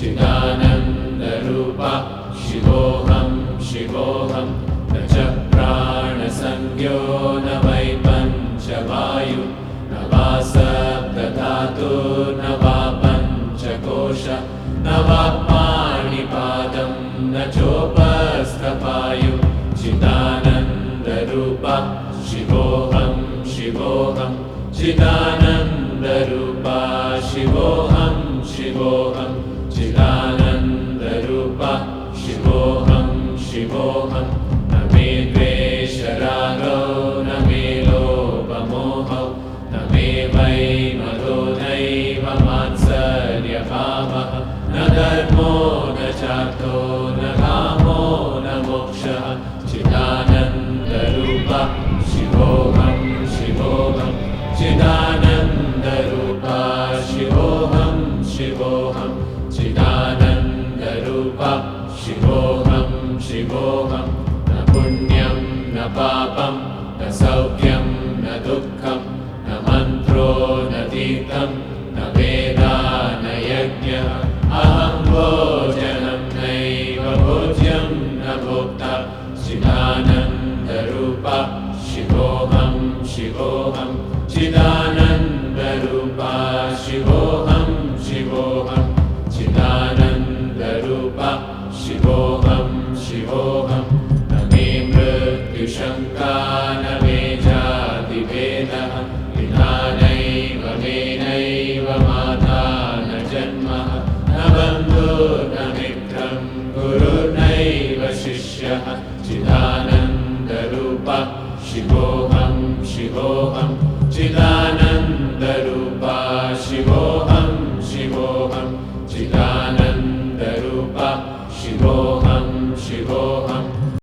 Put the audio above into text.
चिदानन्दरूपः शिवोऽहं शिवोऽहं न च प्राणसंज्ञो न वै पञ्चवायु न वा सप्तधातु न वा पञ्चकोश न वा पाणिपादं न चोपस्थपायु चिदानन्दरूपः शिवोऽहं शिवोऽहं चिदानन्दरूपः शिवोऽहं शिवोऽहं चिदानन्दरूपः शिवोऽहं शिवोऽहं न मे द्वेषरागो न मे लोभमोहौ न मे वै मदो नैव मात्सर्यभावः न धर्मो न चार्थो न कामो न मोक्षः चिदानन्दरूपः शिवोऽहं शिवोऽहं चिदानन्दरूपः शिवोऽहं शिवोऽहं चिदानन्दरूपः शिवोऽहं शिवोऽहं न पुण्यं न पापं न सौख्यं न दुःखं न मन्त्रो न तीर्थं न वेदा न यज्ञः अहं भोजनं नैव भोज्यं न भोक्ता चिदानन्दरूपः शिवोऽहं शिवोऽहं चिदानन्दरूपः शिवोऽहं शिवोऽहं चिदानन्दरूपः शिवोऽहं शिवोऽहं न मे मृत्युशङ्का न मे जातिभेदः पिता नैव मे नैव माता न जन्मः न बन्धुर्न मित्रं गुरुर्नैव शिष्यः चिदानन्दरूपः शिवोऽहं शिवोऽहं चिदानन्दरूपः